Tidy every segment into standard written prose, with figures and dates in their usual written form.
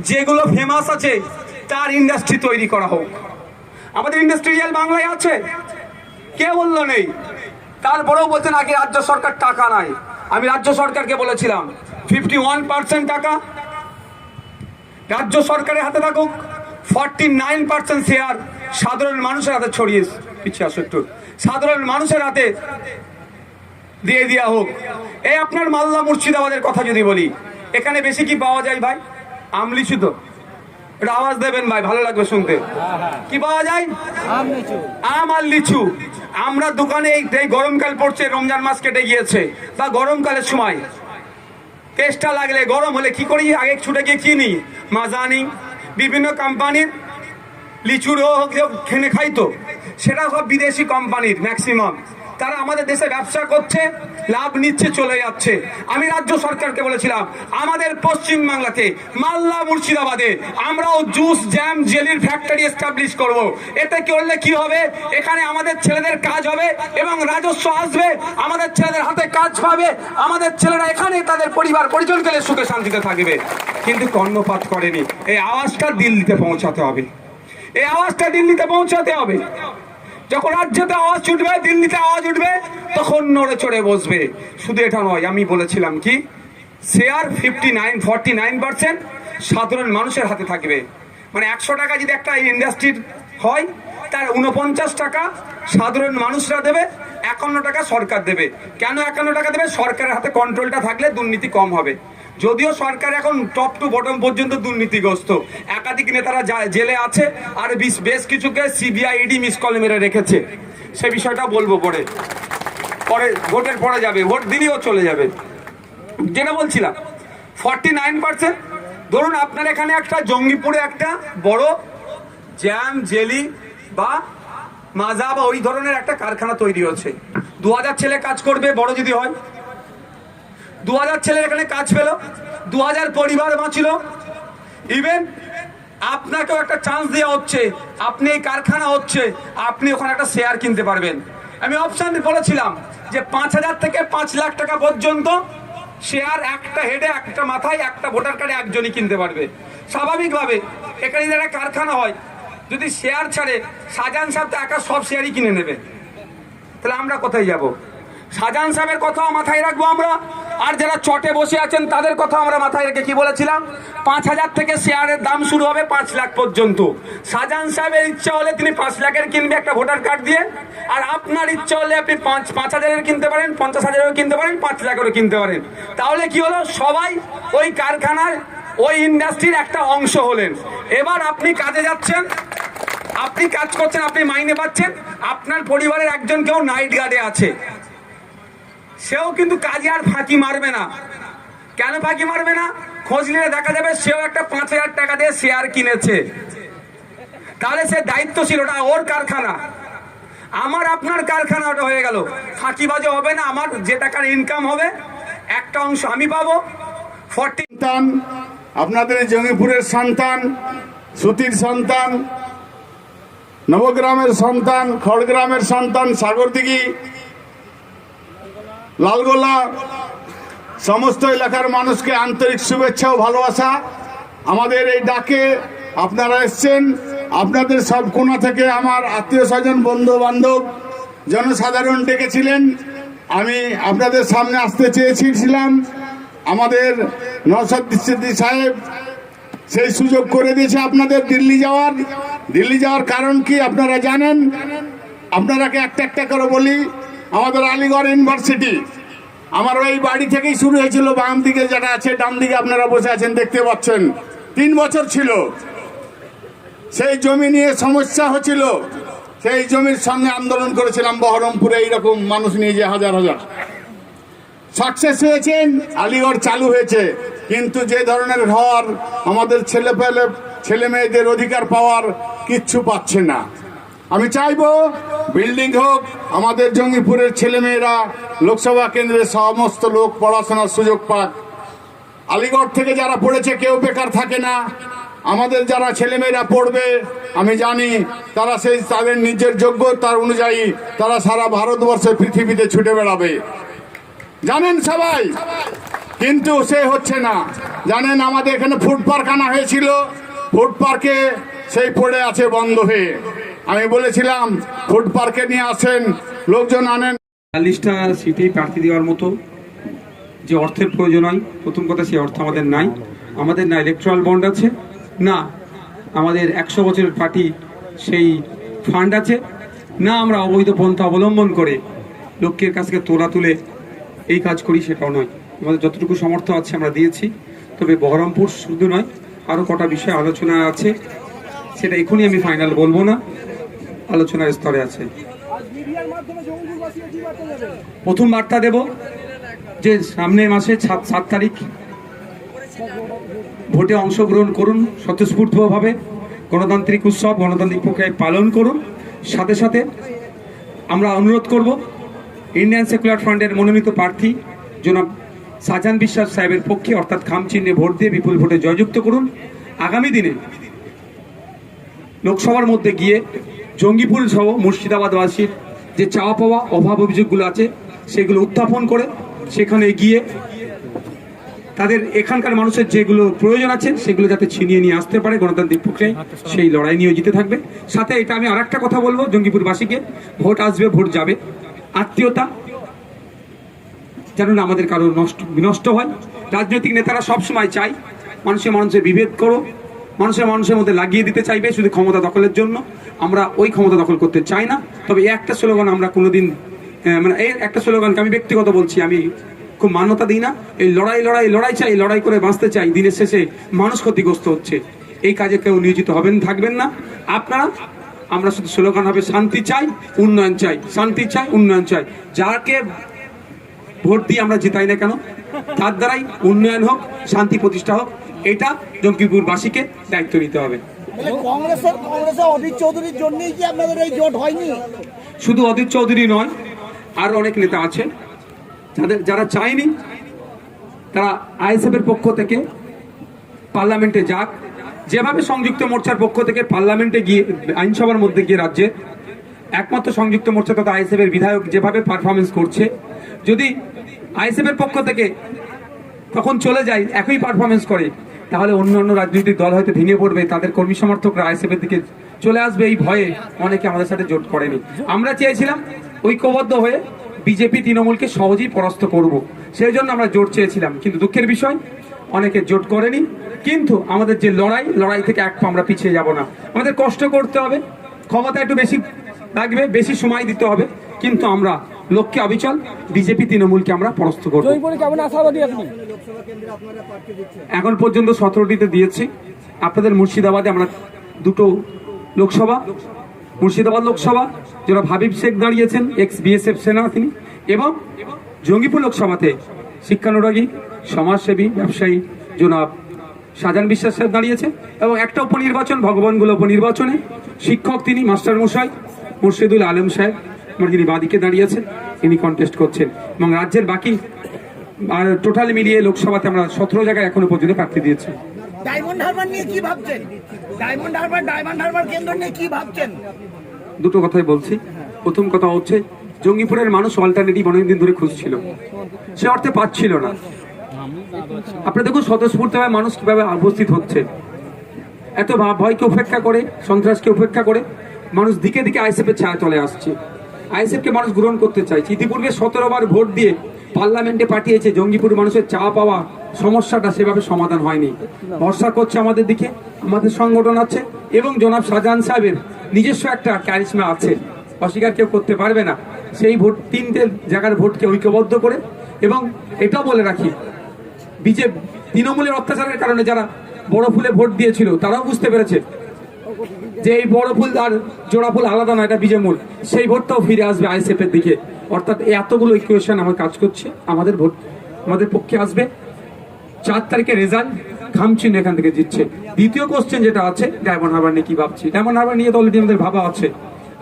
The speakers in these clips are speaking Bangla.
যেগুলো ফেমাস আছে তার ইন্ডাস্ট্রি তৈরি করা হোক। আমাদের ইন্ডাস্ট্রিয়াল বাংলায় আছে, কে বললো নেই? তারপরেও বলছেন আগে রাজ্য সরকার টাকা নাই। আমি রাজ্য সরকারকে বলেছিলাম 51% টাকা রাজ্য সরকারের হাতে থাকুক, 49% শেয়ার সাধারণ মানুষের হাতে ছড়িয়ে পিছিয়ে আসো একটু, সাধারণ মানুষের হাতে দিয়ে দেওয়া হোক। এই আপনার মালদা মুর্শিদাবাদের কথা যদি বলি, এখানে বেশি কি পাওয়া যায় ভাই? আমলিচু তো, এটা আওয়াজ দেবেন ভাই, ভালো লাগবে শুনতে। কি পাওয়া যায়? আম আর লিচু। আমরা দোকানে এই গরমকাল পড়ছে, রমজান মাস কেটে গিয়েছে, বা গরমকালের সময় তেষ্টা লাগলে, গরম হলে কি করি? আগে ছুটে গিয়ে কিনি মাজানি, বিভিন্ন কোম্পানির লিচুরও খেনে খাই, তো সেটা সব বিদেশি কোম্পানির ম্যাক্সিমাম। তারা আমাদের দেশে ব্যবসা করছে, লাভ নিচ্ছে, চলে যাচ্ছে। আমি রাজ্য সরকারকে বলেছিলাম আমাদের পশ্চিম বাংলাতে মালদা মুর্শিদাবাদে আমরাও জুস জ্যাম জেলির ফ্যাক্টরি এস্টাবলিশ করব। এতে করলে কি হবে? এখানে আমাদের ছেলেদের কাজ হবে এবং রাজস্ব আসবে, আমাদের ছেলেদের হাতে কাজ পাবে, আমাদের ছেলেরা এখানে তাদের পরিবার পরিজনকে সুখে শান্তিতে থাকবে। কিন্তু কর্ণপাত করেনি। এই আওয়াজটা দিল্লিতে পৌঁছাতে হবে, এই আওয়াজটা দিল্লিতে পৌঁছাতে হবে। যখন রাজ্যতে আওয়াজ উঠবে, দিল্লিতে আওয়াজ উঠবে, তখন নড়ে চড়ে বসবে। শুধু এটা নয়, আমি বলেছিলাম কি শেয়ার 49% সাধারণ মানুষের হাতে থাকবে। মানে 100 টাকা যদি একটা ইন্ডাস্ট্রির হয়, তার 49 টাকা সাধারণ মানুষরা দেবে, 51 টাকা সরকার দেবে। কেন 51 টাকা দেবে? সরকারের হাতে কন্ট্রোলটা থাকলে দুর্নীতি কম হবে। যদিও সরকার এখন টপ টু বটম পর্যন্ত দুর্নীতিগ্রস্ত, একাধিক নেতারা জেলে আছে, আর বেশ কিছুকে সিবিআই ইডি মিস কল মেরে রেখেছে। সে বিষয়টা বলবো পরে, ভোটের পরে যাবে, ভোট দিলেও চলে যাবে। যেটা বলছিলাম 49%, ধরুন আপনার এখানে একটা জঙ্গিপুরে একটা বড় জ্যাম জেলি বা মাজা বা ওই ধরনের একটা কারখানা তৈরি হচ্ছে, 2000 ছেলে কাজ করবে, বড় যদি হয় 2000 ছেলে এখানে কাজ পেল, 2000 পরিবার বাঁচল। ইভেন আপনাকেও একটা চান্স দেওয়া হচ্ছে, আপনি এই কারখানা হচ্ছে, আপনি ওখানে একটা শেয়ার কিনতে পারবেন। আমি অপশন বলেছিলাম যে 5000 থেকে 5 লাখ টাকা পর্যন্ত শেয়ার একটা হেডে, একটা মাথায়, একটা ভোটার কার্ডে একজনই কিনতে পারবে। স্বাভাবিকভাবে এখানে যদি একটা কারখানা হয়, যদি শেয়ার ছাড়ে, শাহজাহান সাহেব তো একা সব শেয়ারই কিনে নেবে, তাহলে আমরা কোথায় যাব? শাহজাহান সাহেবের কথাও মাথায় রাখবো আমরা, আর যারা চটে বসে আছেন তাদের কথা আমরা মাথায় রেখে কি বলেছিলাম, 5000 থেকে শেয়ারের দাম শুরু হবে 5 লাখ পর্যন্ত। শাহজাহান সাহেবের ইচ্ছা হলে তিনি 5 লাখের কিনবে একটা ভোটার কার্ড দিয়ে, আর আপনার ইচ্ছা হলে আপনি 5,000-এর কিনতে পারেন, 50,000-এরও কিনতে পারেন, 5 লাখেরও কিনতে পারেন। তাহলে কি হলো? সবাই ওই কারখানার, ওই ইন্ডাস্ট্রির একটা অংশ হলেন। এবার আপনি কাজে যাচ্ছেন, আপনি কাজ করছেন, আপনি মাইনে পাচ্ছেন, আপনার পরিবারের একজন কেউ নাইট গার্ডে আছে, সেও কিন্তু কাজে আর ফাঁকি মারবে না। কেন ফাঁকি মারবে না? খোঁজ নিলে দেখা যাবে সেও একটা 5000 টাকা দিয়ে শেয়ার কিনেছে, তাহলে সে দায়িত্বশীল, ওটা ওর কারখানা। আমার আপনার কারখানা ওটা হয়ে গেল, ফাঁকিবাজি হবে না। আমার যে টাকার ইনকাম হবে একটা অংশ আমি পাবো। 40 আপনাদের জঙ্গিপুরের সন্তান, সুতির সন্তান, নবগ্রামের সন্তান, খড়গ্রামের সন্তান, সাগরদিঘি, লালগোলা, সমস্ত এলাকার মানুষকে আন্তরিক শুভেচ্ছা ও ভালোবাসা। আমাদের এই ডাকে আপনারা এসছেন, আপনাদের সব কোণা থেকে আমার আত্মীয় স্বজন, বন্ধু বান্ধব, জনসাধারণ ডেকেছিলেন। আমি আপনাদের সামনে আসতে চেয়েছিলাম, আমাদের নওশাদ সিদ্দিকী সাহেব সেই সুযোগ করে দিয়েছে আপনাদের দিল্লি যাওয়ার কারণ কি আপনারা জানেন? আপনারাকে একটা একটা করে বলি। আমাদের আলিগড় ইউনিভার্সিটি আমার ওই বাড়ি থেকেই শুরু হয়েছিল, বাম দিকে যেটা আছে, ডান দিকে আপনারা বসে আছেন দেখতে পাচ্ছেন। 3 বছর ছিল, সেই জমি নিয়ে সমস্যা হচ্ছিল, সেই জমির সঙ্গে আন্দোলন করেছিলাম বহরমপুরে, এইরকম মানুষ নিয়ে যে হাজার হাজার। সাকসেস হয়েছেন, আলিগড় চালু হয়েছে, কিন্তু যে ধরনের ঘর আমাদের ছেলে মেয়েদের অধিকার পাওয়ার কিচ্ছু পাচ্ছে না। আমি চাইবো বিল্ডিং হোক, আমাদের জঙ্গিপুরের ছেলেমেয়েরা লোকসভা কেন্দ্রের সমস্ত লোক পড়াশোনার সুযোগ পাক। আলিগড় থেকে যারা পড়েছে কেউ বেকার থাকে না। আমাদের যারা ছেলেমেয়েরা পড়বে, আমি জানি তারা তাদের নিজের যোগ্যতার অনুযায়ী তারা সারা ভারতবর্ষে পৃথিবীতে ছুটে বেড়াবে, জানেন সবাই। কিন্তু সে হচ্ছে না। জানেন আমাদের এখানে ফুড পার্ক আনা হয়েছিল, ফুড পার্কে সেই পড়ে আছে বন্ধ হয়ে। আমি বলেছিলাম ফুড পার্কে নিয়ে আসেন, লোকজন আনেন। 40টা সিটেই প্রার্থী দেওয়ার মতো যে অর্থের প্রয়োজন হয়, প্রথম কথা সেই অর্থ আমাদের নাই। আমাদের না ইলেকট্রাল বন্ড আছে, না আমাদের 100 বছরের পার্টি সেই ফান্ড আছে, না আমরা অবৈধ পন্থা অবলম্বন করে লোকের কাছ থেকে তোলা তুলে এই কাজ করি, সেটাও নয়। আমাদের যতটুকু সামর্থ্য আছে আমরা দিয়েছি। তবে বহরমপুর শুধু নয়, আরও কটা বিষয় আলোচনা আছে, সেটা এখনই আমি ফাইনাল বলবো না, আলোচনার স্তরে আছে। প্রথম বার্তা দেব যে সামনের মাসে 7 তারিখ ভোটে অংশগ্রহণ করুন, স্বতঃস্ফূর্তভাবে গণতান্ত্রিক উৎসব, গণতান্ত্রিক প্রক্রিয়ায় পালন করুন। সাথে সাথে আমরা অনুরোধ করব ইন্ডিয়ান সেকুলার ফ্রন্টের মনোনীত প্রার্থী জনাব শাহজাহান বিশ্বাস সাহেবের পক্ষে অর্থাৎ খাম চিহ্নে ভোট দিয়ে বিপুল ভোটে জয়যুক্ত করুন। আগামী দিনে লোকসভার মধ্যে গিয়ে জঙ্গিপুর সহ মুর্শিদাবাদবাসীর যে চাওয়া পাওয়া অভাব অভিযোগগুলো আছে সেগুলো উত্থাপন করে সেখানে গিয়ে তাদের এখানকার মানুষের যেগুলো প্রয়োজন আছে সেগুলো যাতে ছিনিয়ে নিয়ে আসতে পারে গণতান্ত্রিক প্রক্রিয়ায়, সেই লড়াই নিয়োজিত থাকবে। সাথে এটা আমি আর একটা কথা বলবো জঙ্গিপুরবাসীকে, ভোট আসবে ভোট যাবে, আত্মীয়তা যেন না আমাদের কারো বিনষ্ট হয়। রাজনৈতিক নেতারা সবসময় চায় মানুষের বিভেদ করো, মানুষের মধ্যে লাগিয়ে দিতে চাইবে শুধু ক্ষমতা দখলের জন্য। আমরা ওই ক্ষমতা দখল করতে চাই না। তবে এই একটা স্লোগান আমরা কোনোদিন এই একটা স্লোগানকে আমি ব্যক্তিগত বলছি, আমি খুব মান্যতা দিই না। এই লড়াই চাই, লড়াই করে বাঁচতে চাই। দিনের শেষে মানুষ ক্ষতিগ্রস্ত হচ্ছে, এই কাজে কেউ নিয়োজিত থাকবেন না আপনারা। আমরা শুধু স্লোগান হবে শান্তি চাই, উন্নয়ন চাই, শান্তি চাই, উন্নয়ন চাই। যাকে ভোট দিয়ে আমরা জিতাই না কেন, তার দ্বারাই উন্নয়ন হোক, শান্তি প্রতিষ্ঠা হোক, এটা জঙ্গিপুরবাসীকে দায়িত্ব নিতে হবে। কংগ্রেসের অধীর চৌধুরীর জন্যই কি আপনাদের এই জোট হয়নি? শুধু অধীর চৌধুরী নয়, আরো অনেক নেতা আছে যারা চায়নি তারা আইএসএফ এর পক্ষ থেকে পার্লামেন্টে যাক। যেভাবে সংযুক্ত মোর্চার পক্ষ থেকে পার্লামেন্টে গিয়ে আইনসভার মধ্যে গিয়ে রাজ্যে একমাত্র সংযুক্ত মোর্চা তথা আইএসএফ এর বিধায়ক যেভাবে পারফরমেন্স করছে, যদি আইএসএফ এর পক্ষ থেকে তখন চলে যায় একই পারফরমেন্স করে, তাহলে অন্য রাজনৈতিক দল হয়তো ভেঙে পড়বে, তাদের কর্মী সমর্থকরা আইএসএফ এর দিকে চলে আসবে। এই ভয়ে অনেকে আমাদের সাথে জোট করেনি। আমরা চেয়েছিলাম ঐক্যবদ্ধ হয়ে বিজেপি তৃণমূলকে সহজেই পরাস্ত করব, সেই জন্য আমরা জোট চেয়েছিলাম। কিন্তু দুঃখের বিষয় অনেকে জোট করেনি। কিন্তু আমাদের যে লড়াই থেকে এক পা আমরা পিছিয়ে যাব না। আমাদের কষ্ট করতে হবে, ক্ষমতা একটু বেশি লাগবে, বেশি সময় দিতে হবে, কিন্তু আমরা লক্ষ্যে অবিচল। বিজেপি তৃণমূলকে আমরা পরাস্ত করব। এখন পর্যন্ত 17টিতে দিয়েছি। আপনাদের মুর্শিদাবাদে আমরা 2টো লোকসভা, মুর্শিদাবাদ লোকসভা যারা হাবিব শেখ দাঁড়িয়েছেন, এক্স বিএসএফ সেনা তিনি, এবং জঙ্গিপুর লোকসভাতে শিক্ষানুরাগী সমাজসেবী ব্যবসায়ী জনাব শাহজাহান বিশ্বাস সাহেব দাঁড়িয়েছে। এবং একটা উপনির্বাচন, ভগবানগুলো উপনির্বাচনে শিক্ষক তিনি মাস্টার মশাই মুর্শিদুল আলম সাহেব, যিনি বাদিকে দাঁড়িয়েছেন, তিনি কন্টেস্ট করছেন। এবং রাজ্যের বাকি টোটাল মিলিয়ে লোকসভাতে আমরা 17 জায়গায় এখনো পর্যন্ত প্রার্থী দিয়েছি। ডায়মন্ড হারবার নিয়ে কি ভাবছেন? ডায়মন্ড হারবার কেন্দ্র নিয়ে কি ভাবছেন? দুটো কথাই বলছি। প্রথম কথা হচ্ছে জঙ্গিপুরের মানুষ অল্টারনেটিভ অনেকদিন ধরে খুঁজছিল, সে অর্থে পাচ্ছিল না। আপনি দেখুন স্বতঃস্ফূর্তভাবে মানুষ কিভাবে উপস্থিত হচ্ছে। এত ভয়কে উপেক্ষা করে, সন্ত্রাসকে উপেক্ষা করে মানুষ দিকে দিকে আইএসএফ এর ছায়া চলে আসছে। আইএসএফকে মানুষ গ্রহণ করতে চাইছে। ইতিপূর্বে 17 বার ভোট দিয়ে পার্লামেন্টে পাঠিয়েছে, জঙ্গিপুর মানুষের চাওয়া পাওয়া সমস্যাটা সেভাবে সমাধান হয়নি। ভরসা করছে আমাদের দিকে, আমাদের সংগঠন আছে এবং জনাব শাহজাহান সাহেবের নিজস্ব একটা ক্যারিশমা আছে, অস্বীকার কেউ করতে পারবে না। সেই ভোট 3টে জায়গার ভোটকে ঐক্যবদ্ধ করে, এবং এটাও বলে রাখি বিজেপি তৃণমূলের অত্যাচারের কারণে যারা বড় ফুলে ভোট দিয়েছিল তারাও বুঝতে পেরেছে যে এই বড় ফুল আর জোড়া ফুল আলাদা না, এটা বিজেমূল। সেই ভোটটাও ফিরে আসবে আইএসএফ এর দিকে। অর্থাৎ এতগুলো ইকুয়েশন আমার কাজ করছে, আমাদের ভোট আমাদের পক্ষে আসবে। 4 তারিখে রেজাল্ট খামচিহ্ন এখান থেকে জিতছে। দ্বিতীয় কোশ্চেন যেটা আছে ডায়মন্ড হারবার নিয়ে কি ভাবছি, ডায়মন্ড হারবার নিয়ে তো অলরেডি আমাদের ভাবা আছে।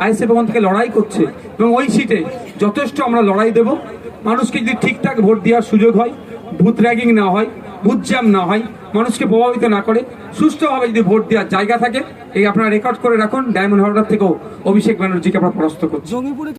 আইএসএফ ওখান থেকে লড়াই করছে এবং ওই সিটে যথেষ্ট আমরা লড়াই দেব। মানুষকে যদি ঠিকঠাক ভোট দেওয়ার সুযোগ হয়, বুথ র্যাগিং না হয়, বুথ জ্যাম না হয়, মানুষকে প্রভাবিত না করে, সুষ্ঠুভাবে যদি ভোট দেওয়ার জায়গা থাকে, এই আপনারা রেকর্ড করে রাখুন। ডায়মন্ড হারবার থেকেও অভিষেক ব্যানার্জিকে আমরা পরাস্ত করছি।